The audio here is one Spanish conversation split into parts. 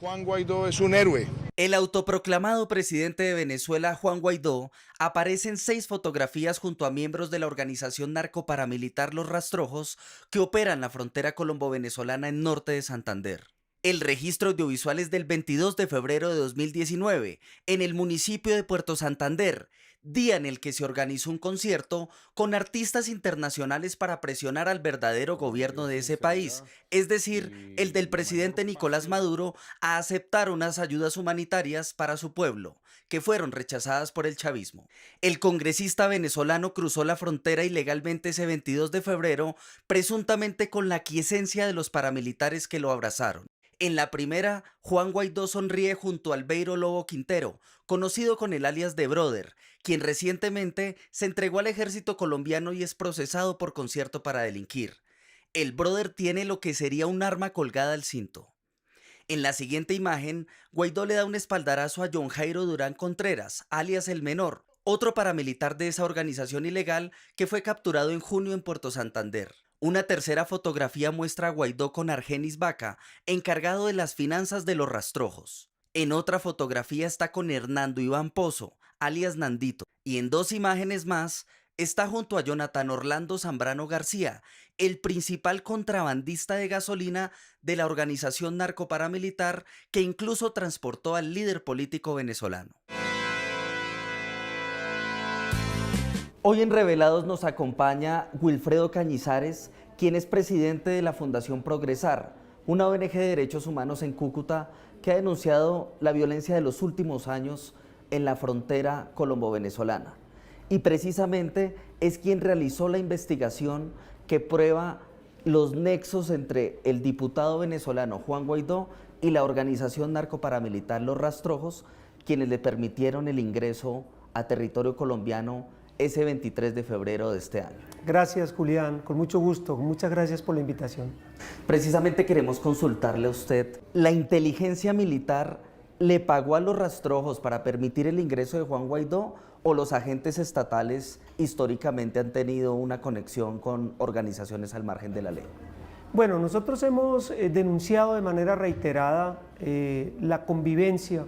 Juan Guaidó es un héroe. El autoproclamado presidente de Venezuela, Juan Guaidó, aparece en 6 fotografías junto a miembros de la organización narcoparamilitar Los Rastrojos, que opera en la frontera colombo-venezolana en norte de Santander. El registro audiovisual es del 22 de febrero de 2019, en el municipio de Puerto Santander, día en el que se organizó un concierto con artistas internacionales para presionar al verdadero gobierno de ese país, es decir, el del presidente Nicolás Maduro, a aceptar unas ayudas humanitarias para su pueblo, que fueron rechazadas por el chavismo. El congresista venezolano cruzó la frontera ilegalmente ese 22 de febrero, presuntamente con la aquiescencia de los paramilitares que lo abrazaron. En la primera, Juan Guaidó sonríe junto a Albeiro Lobo Quintero, conocido con el alias de Brother, quien recientemente se entregó al ejército colombiano y es procesado por concierto para delinquir. El Brother tiene lo que sería un arma colgada al cinto. En la siguiente imagen, Guaidó le da un espaldarazo a John Jairo Durán Contreras, alias El Menor, otro paramilitar de esa organización ilegal que fue capturado en junio en Puerto Santander. Una tercera fotografía muestra a Guaidó con Argenis Vaca, encargado de las finanzas de Los Rastrojos. En otra fotografía está con Hernando Iván Pozo, alias Nandito, y en 2 imágenes más está junto a Jonathan Orlando Zambrano García, el principal contrabandista de gasolina de la organización narcoparamilitar que incluso transportó al líder político venezolano. Hoy en Revelados nos acompaña Wilfredo Cañizares, quien es presidente de la Fundación Progresar, una ONG de derechos humanos en Cúcuta que ha denunciado la violencia de los últimos años en la frontera colombo-venezolana. Y precisamente es quien realizó la investigación que prueba los nexos entre el diputado venezolano Juan Guaidó y la organización narcoparamilitar Los Rastrojos, quienes le permitieron el ingreso a territorio colombiano ese 23 de febrero de este año. Gracias, Julián, con mucho gusto, muchas gracias por la invitación. Precisamente queremos consultarle a usted, ¿la inteligencia militar le pagó a Los Rastrojos para permitir el ingreso de Juan Guaidó o los agentes estatales históricamente han tenido una conexión con organizaciones al margen de la ley? Bueno, nosotros hemos denunciado de manera reiterada la convivencia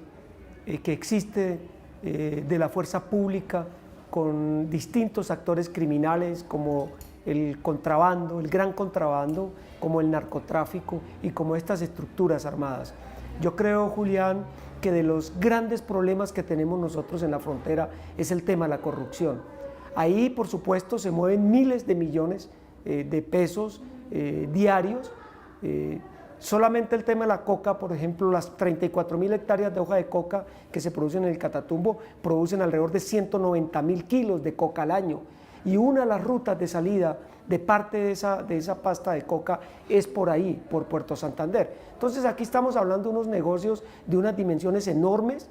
que existe de la fuerza pública con distintos actores criminales como el contrabando, el gran contrabando, como el narcotráfico y como estas estructuras armadas. Yo creo, Julián, que de los grandes problemas que tenemos nosotros en la frontera es el tema de la corrupción. Ahí, por supuesto, se mueven miles de millones de pesos diarios. Solamente el tema de la coca, por ejemplo, las 34.000 hectáreas de hoja de coca que se producen en el Catatumbo producen alrededor de 190.000 kilos de coca al año. Y una de las rutas de salida de parte de esa pasta de coca es por ahí, por Puerto Santander. Entonces aquí estamos hablando de unos negocios de unas dimensiones enormes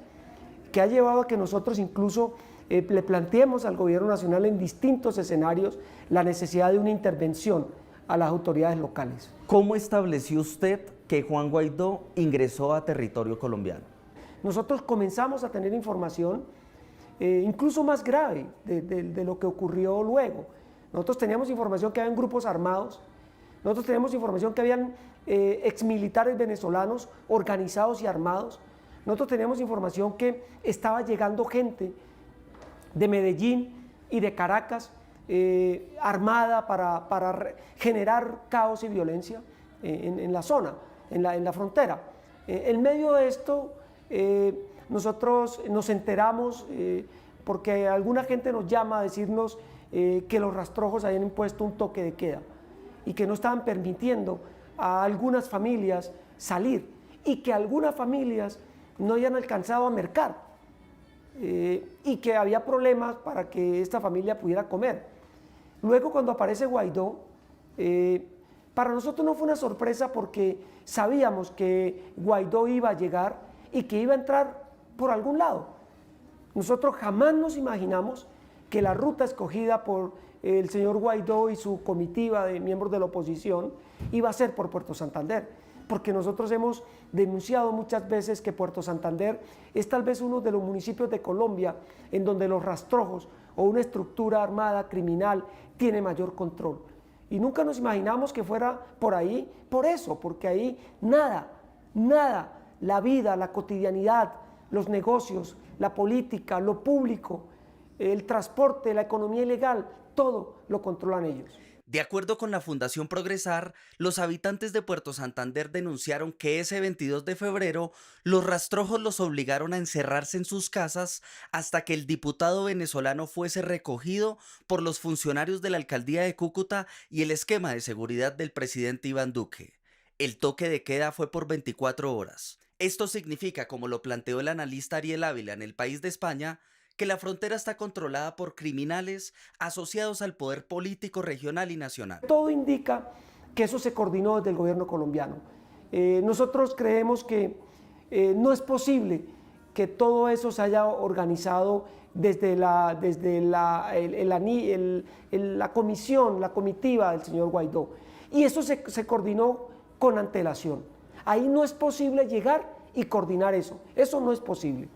que ha llevado a que nosotros incluso le planteemos al gobierno nacional en distintos escenarios la necesidad de una intervención a las autoridades locales. ¿Cómo estableció usted que Juan Guaidó ingresó a territorio colombiano? Nosotros comenzamos a tener información incluso más grave de lo que ocurrió luego. Nosotros teníamos información que habían grupos armados, nosotros teníamos información que habían exmilitares venezolanos organizados y armados, nosotros teníamos información que estaba llegando gente de Medellín y de Caracas armada para generar caos y violencia en la zona, en la frontera. En medio de esto, nosotros nos enteramos porque alguna gente nos llama a decirnos que Los Rastrojos habían impuesto un toque de queda y que no estaban permitiendo a algunas familias salir y que algunas familias no habían alcanzado a mercar y que había problemas para que esta familia pudiera comer. Luego, cuando aparece Guaidó, para nosotros no fue una sorpresa porque sabíamos que Guaidó iba a llegar y que iba a entrar por algún lado. Nosotros jamás nos imaginamos que la ruta escogida por el señor Guaidó y su comitiva de miembros de la oposición iba a ser por Puerto Santander, porque nosotros hemos denunciado muchas veces que Puerto Santander es tal vez uno de los municipios de Colombia en donde Los Rastrojos o una estructura armada criminal tiene mayor control. Y nunca nos imaginamos que fuera por ahí, por eso, porque ahí nada la vida, la cotidianidad, los negocios, la política, lo público, el transporte, la economía ilegal, todo lo controlan ellos. De acuerdo con la Fundación Progresar, los habitantes de Puerto Santander denunciaron que ese 22 de febrero los rastrojos los obligaron a encerrarse en sus casas hasta que el diputado venezolano fuese recogido por los funcionarios de la alcaldía de Cúcuta y el esquema de seguridad del presidente Iván Duque. El toque de queda fue por 24 horas. Esto significa, como lo planteó el analista Ariel Ávila en El País de España, que la frontera está controlada por criminales asociados al poder político regional y nacional. Todo indica que eso se coordinó desde el gobierno colombiano. Nosotros creemos que no es posible que todo eso se haya organizado desde la comisión, la comitiva del señor Guaidó. Y eso se coordinó con antelación. Ahí no es posible llegar y coordinar eso. Eso no es posible.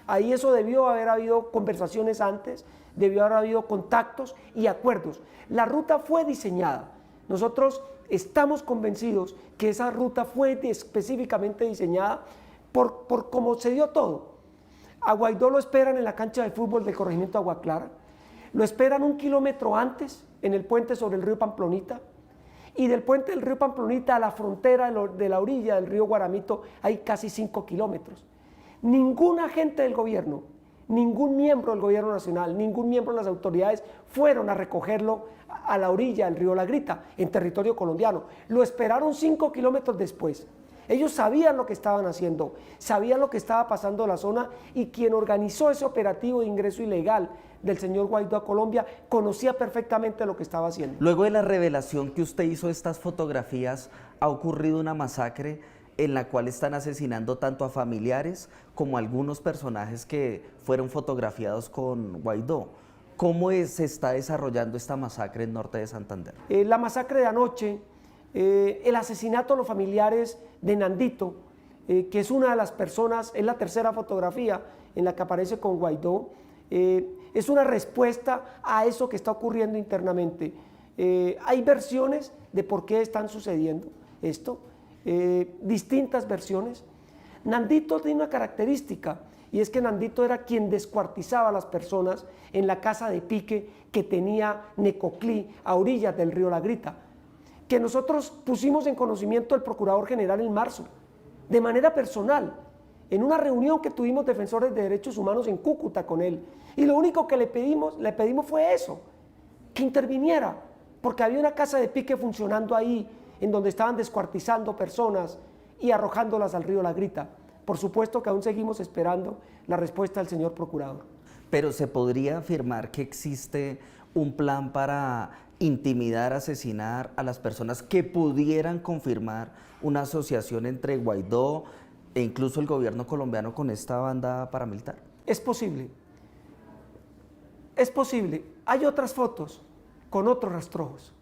Ahí eso debió haber habido conversaciones antes, debió haber habido contactos y acuerdos. La ruta fue diseñada. Nosotros estamos convencidos que esa ruta fue específicamente diseñada por cómo se dio todo. A Guaidó lo esperan en la cancha de fútbol del corregimiento Agua Clara, lo esperan 1 kilómetro antes en el puente sobre el río Pamplonita, y del puente del río Pamplonita a la frontera de la orilla del río Guaramito hay casi 5 kilómetros. Ningún agente del gobierno, ningún miembro del gobierno nacional, ningún miembro de las autoridades fueron a recogerlo a la orilla del río La Grita, en territorio colombiano. Lo esperaron 5 kilómetros después. Ellos sabían lo que estaban haciendo, sabían lo que estaba pasando en la zona, y quien organizó ese operativo de ingreso ilegal del señor Guaidó a Colombia conocía perfectamente lo que estaba haciendo. Luego de la revelación que usted hizo de estas fotografías, ha ocurrido una masacre en la cual están asesinando tanto a familiares como a algunos personajes que fueron fotografiados con Guaidó. ¿Cómo se está desarrollando esta masacre en norte de Santander? La masacre de anoche, el asesinato de los familiares de Nandito, que es una de las personas, es la tercera fotografía en la que aparece con Guaidó, es una respuesta a eso que está ocurriendo internamente. Hay versiones de por qué están sucediendo esto. Distintas versiones. Nandito tiene una característica, y es que Nandito era quien descuartizaba a las personas en la casa de pique que tenía Necoclí a orillas del río La Grita, que nosotros pusimos en conocimiento del Procurador General en marzo, de manera personal, en una reunión que tuvimos defensores de derechos humanos en Cúcuta con él, y lo único que le pedimos fue eso, que interviniera, porque había una casa de pique funcionando ahí, en donde estaban descuartizando personas y arrojándolas al río La Grita. Por supuesto que aún seguimos esperando la respuesta del señor procurador. Pero ¿se podría afirmar que existe un plan para intimidar, asesinar a las personas que pudieran confirmar una asociación entre Guaidó e incluso el gobierno colombiano con esta banda paramilitar? Es posible. Es posible. Hay otras fotos con otros rastrojos.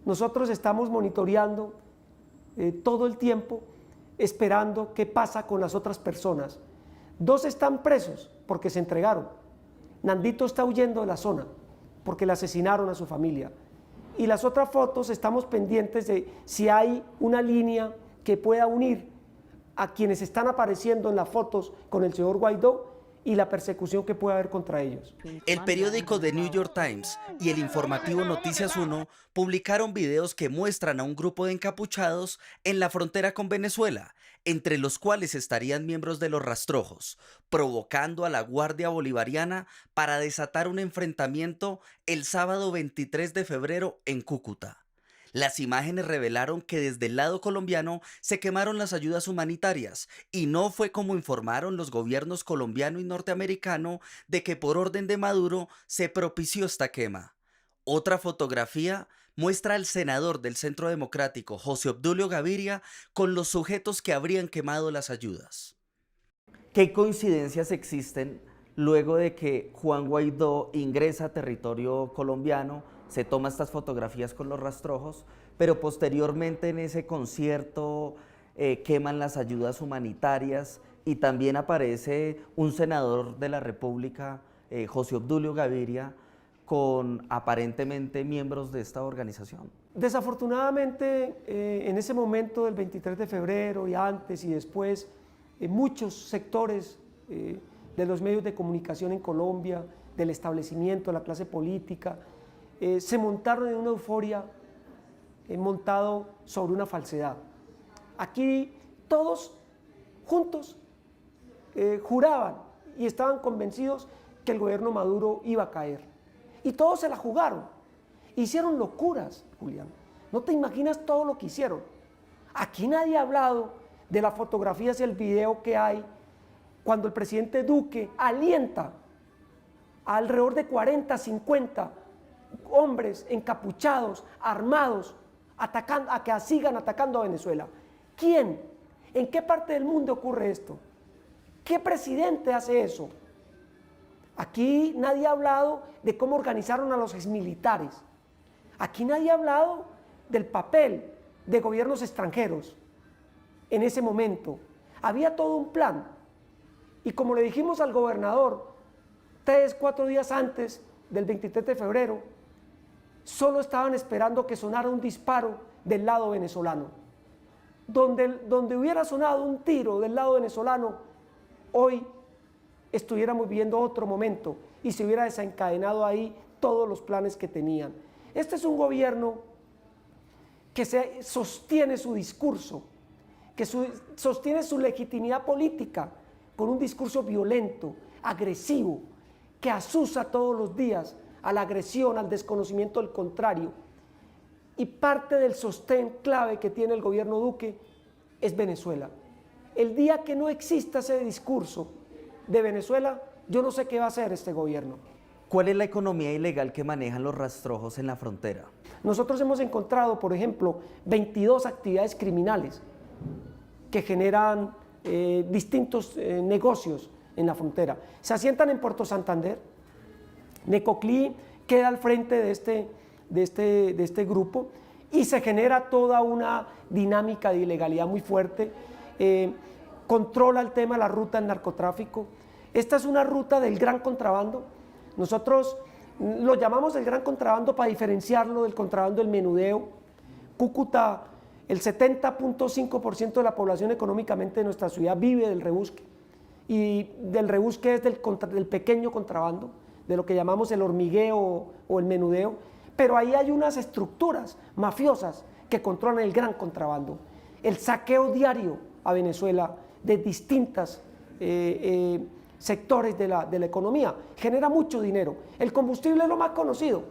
Nosotros estamos monitoreando todo el tiempo, esperando qué pasa con las otras personas. 2 están presos porque se entregaron. Nandito está huyendo de la zona porque le asesinaron a su familia. Y las otras fotos estamos pendientes de si hay una línea que pueda unir a quienes están apareciendo en las fotos con el señor Guaidó y la persecución que puede haber contra ellos. El periódico The New York Times y el informativo Noticias 1 publicaron videos que muestran a un grupo de encapuchados en la frontera con Venezuela, entre los cuales estarían miembros de los rastrojos, provocando a la Guardia Bolivariana para desatar un enfrentamiento el sábado 23 de febrero en Cúcuta. Las imágenes revelaron que desde el lado colombiano se quemaron las ayudas humanitarias, y no fue como informaron los gobiernos colombiano y norteamericano de que por orden de Maduro se propició esta quema. Otra fotografía muestra al senador del Centro Democrático, José Obdulio Gaviria, con los sujetos que habrían quemado las ayudas. ¿Qué coincidencias existen luego de que Juan Guaidó ingresa a territorio colombiano, se toma estas fotografías con los rastrojos, pero posteriormente en ese concierto queman las ayudas humanitarias y también aparece un senador de la República, José Obdulio Gaviria, con aparentemente miembros de esta organización? Desafortunadamente, en ese momento del 23 de febrero y antes y después, muchos sectores de los medios de comunicación en Colombia, del establecimiento, de la clase política, se montaron en una euforia montado sobre una falsedad. Aquí todos juntos juraban y estaban convencidos que el gobierno Maduro iba a caer. Y todos se la jugaron. Hicieron locuras, Julián. No te imaginas todo lo que hicieron. Aquí nadie ha hablado de las fotografías y el video que hay cuando el presidente Duque alienta a alrededor de 40, 50 hombres encapuchados, armados, a que sigan atacando a Venezuela. ¿Quién? ¿En qué parte del mundo ocurre esto? ¿Qué presidente hace eso? Aquí nadie ha hablado de cómo organizaron a los exmilitares. Aquí nadie ha hablado del papel de gobiernos extranjeros en ese momento. Había todo un plan. Y como le dijimos al gobernador 3, 4 días antes del 23 de febrero, solo estaban esperando que sonara un disparo del lado venezolano. Donde hubiera sonado un tiro del lado venezolano, hoy estuviéramos viviendo otro momento y se hubiera desencadenado ahí todos los planes que tenían. Este es un gobierno que sostiene su discurso, que sostiene su legitimidad política con un discurso violento, agresivo, que asusa todos los días a la agresión, al desconocimiento del contrario. Y parte del sostén clave que tiene el gobierno Duque es Venezuela. El día que no exista ese discurso de Venezuela, yo no sé qué va a hacer este gobierno. ¿Cuál es la economía ilegal que manejan los rastrojos en la frontera? Nosotros hemos encontrado, por ejemplo, 22 actividades criminales que generan distintos negocios en la frontera. Se asientan en Puerto Santander. Necoclí queda al frente de este grupo y se genera toda una dinámica de ilegalidad muy fuerte. Controla el tema de la ruta del narcotráfico. Esta es una ruta del gran contrabando. Nosotros lo llamamos el gran contrabando para diferenciarlo del contrabando del menudeo. Cúcuta, el 70.5% de la población económicamente de nuestra ciudad vive del rebusque. Y del rebusque es del pequeño contrabando, de lo que llamamos el hormigueo o el menudeo. Pero ahí hay unas estructuras mafiosas que controlan el gran contrabando. El saqueo diario a Venezuela de distintas sectores de la economía genera mucho dinero. El combustible es lo más conocido,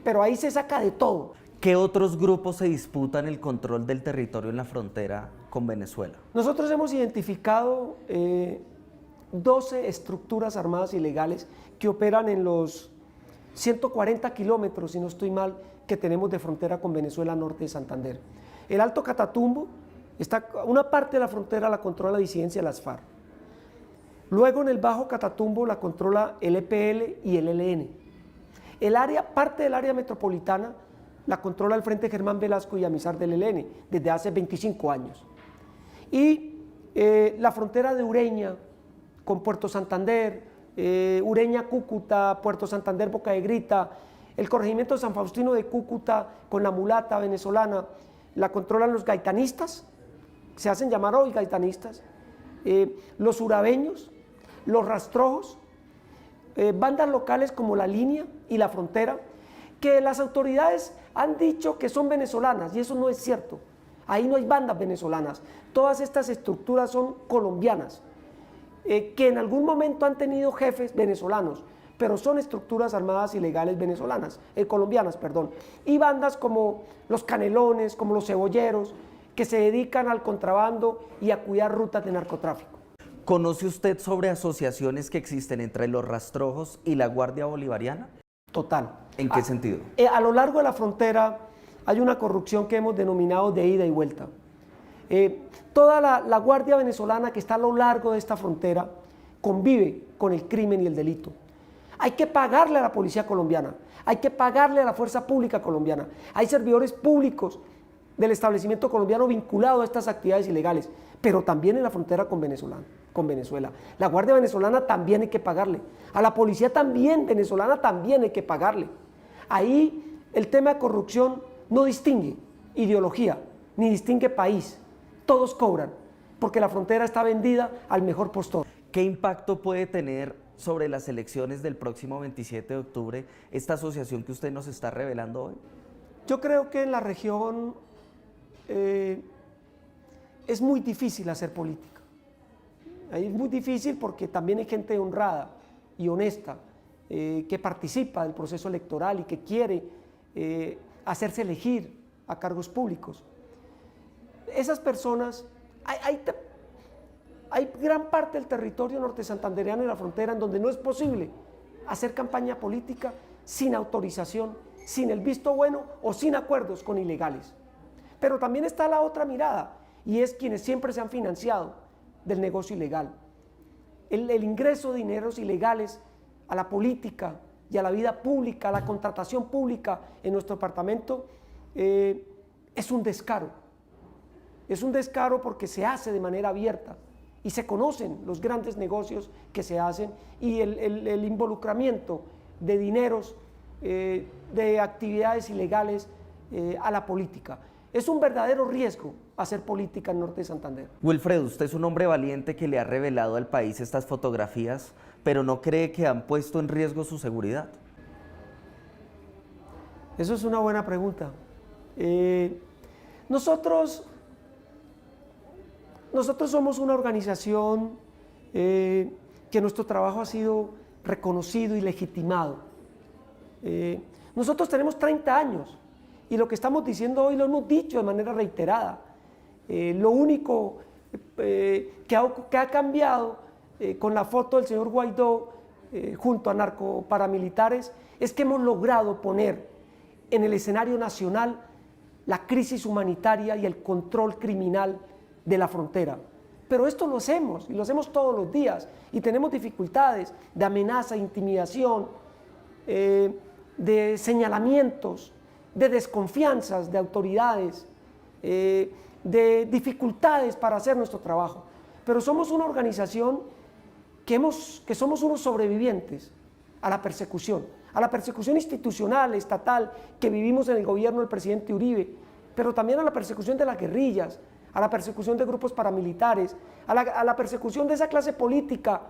pero ahí se saca de todo. ¿Qué otros grupos se disputan el control del territorio en la frontera con Venezuela? Nosotros hemos identificado 12 estructuras armadas ilegales que operan en los 140 kilómetros, si no estoy mal, que tenemos de frontera con Venezuela norte de Santander. El Alto Catatumbo, una parte de la frontera la controla la disidencia de las FARC. Luego en el Bajo Catatumbo la controla el EPL y el ELN. Parte del área metropolitana la controla el Frente Germán Velasco y Amizar del ELN desde hace 25 años. Y la frontera de Ureña con Puerto Santander, Ureña, Cúcuta, Puerto Santander, Boca de Grita, el corregimiento de San Faustino de Cúcuta con la mulata venezolana, la controlan los gaitanistas, se hacen llamar hoy gaitanistas, los urabeños, los rastrojos, bandas locales como La Línea y La Frontera, que las autoridades han dicho que son venezolanas y eso no es cierto. Ahí no hay bandas venezolanas, todas estas estructuras son colombianas, que en algún momento han tenido jefes venezolanos, pero son estructuras armadas ilegales venezolanas, colombianas, perdón, y bandas como los Canelones, como los Cebolleros, que se dedican al contrabando y a cuidar rutas de narcotráfico. ¿Conoce usted sobre asociaciones que existen entre los rastrojos y la Guardia Bolivariana? Total. ¿En qué sentido? A lo largo de la frontera hay una corrupción que hemos denominado de ida y vuelta. Toda la Guardia venezolana que está a lo largo de esta frontera convive con el crimen y el delito. Hay que pagarle a la policía colombiana, hay que pagarle a la fuerza pública colombiana. Hay servidores públicos del establecimiento colombiano vinculado a estas actividades ilegales, pero también en la frontera con Venezuela. La Guardia venezolana también hay que pagarle, a la policía también venezolana también hay que pagarle. Ahí el tema de corrupción no distingue ideología, ni distingue país, todos cobran, porque la frontera está vendida al mejor postor. ¿Qué impacto puede tener sobre las elecciones del próximo 27 de octubre esta asociación que usted nos está revelando hoy? Yo creo que en la región es muy difícil hacer política. Es muy difícil porque también hay gente honrada y honesta que participa del proceso electoral y que quiere hacerse elegir a cargos públicos. Esas personas, hay gran parte del territorio norte santandereano y la frontera en donde no es posible hacer campaña política sin autorización, sin el visto bueno o sin acuerdos con ilegales. Pero también está la otra mirada, y es quienes siempre se han financiado del negocio ilegal. El ingreso de dineros ilegales a la política y a la vida pública, a la contratación pública en nuestro departamento, es un descaro. Es un descaro porque se hace de manera abierta y se conocen los grandes negocios que se hacen y el involucramiento de dineros, de actividades ilegales a la política. Es un verdadero riesgo hacer política en Norte de Santander. Wilfredo, usted es un hombre valiente que le ha revelado al país estas fotografías, pero ¿no cree que han puesto en riesgo su seguridad? Eso es una buena pregunta. Nosotros somos una organización que nuestro trabajo ha sido reconocido y legitimado. Nosotros tenemos 30 años y lo que estamos diciendo hoy lo hemos dicho de manera reiterada. Lo único que ha cambiado con la foto del señor Guaidó junto a narcoparamilitares es que hemos logrado poner en el escenario nacional la crisis humanitaria y el control criminal de la frontera. Pero esto lo hacemos, y lo hacemos todos los días, y tenemos dificultades de amenaza, intimidación, de señalamientos, de desconfianzas de autoridades, de dificultades para hacer nuestro trabajo. Pero somos una organización que somos unos sobrevivientes a la persecución institucional, estatal, que vivimos en el gobierno del presidente Uribe, pero también a la persecución de las guerrillas, a la persecución de grupos paramilitares, a la persecución de esa clase política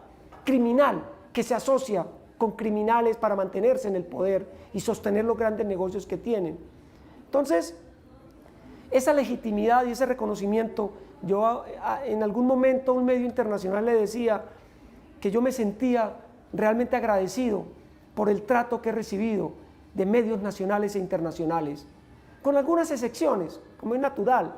criminal que se asocia con criminales para mantenerse en el poder y sostener los grandes negocios que tienen. Entonces, esa legitimidad y ese reconocimiento, yo en algún momento a un medio internacional le decía que yo me sentía realmente agradecido por el trato que he recibido de medios nacionales e internacionales, con algunas excepciones, como es natural,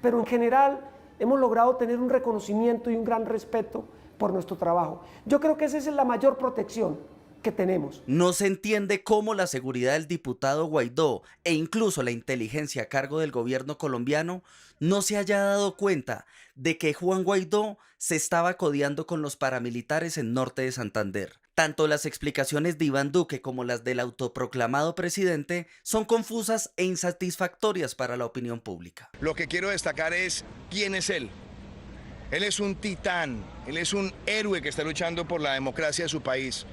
pero en general hemos logrado tener un reconocimiento y un gran respeto por nuestro trabajo. Yo creo que esa es la mayor protección que tenemos. No se entiende cómo la seguridad del diputado Guaidó e incluso la inteligencia a cargo del gobierno colombiano no se haya dado cuenta de que Juan Guaidó se estaba codeando con los paramilitares en Norte de Santander. Tanto las explicaciones de Iván Duque como las del autoproclamado presidente son confusas e insatisfactorias para la opinión pública. Lo que quiero destacar es quién es él. Él es un titán, él es un héroe que está luchando por la democracia de su país.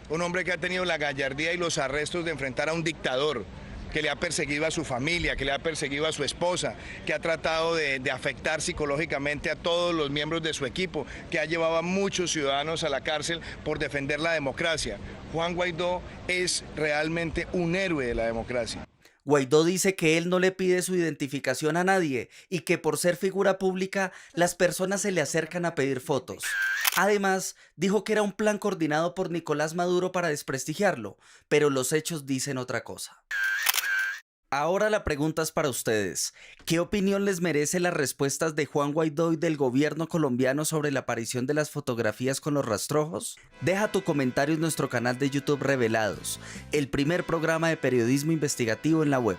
Un hombre que ha tenido la gallardía y los arrestos de enfrentar a un dictador que le ha perseguido a su familia, que le ha perseguido a su esposa, que ha tratado de afectar psicológicamente a todos los miembros de su equipo, que ha llevado a muchos ciudadanos a la cárcel por defender la democracia. Juan Guaidó es realmente un héroe de la democracia. Guaidó dice que él no le pide su identificación a nadie y que por ser figura pública las personas se le acercan a pedir fotos. Además, dijo que era un plan coordinado por Nicolás Maduro para desprestigiarlo, pero los hechos dicen otra cosa. Ahora la pregunta es para ustedes. ¿Qué opinión les merece las respuestas de Juan Guaidó y del gobierno colombiano sobre la aparición de las fotografías con los rastrojos? Deja tu comentario en nuestro canal de YouTube Revelados, el primer programa de periodismo investigativo en la web.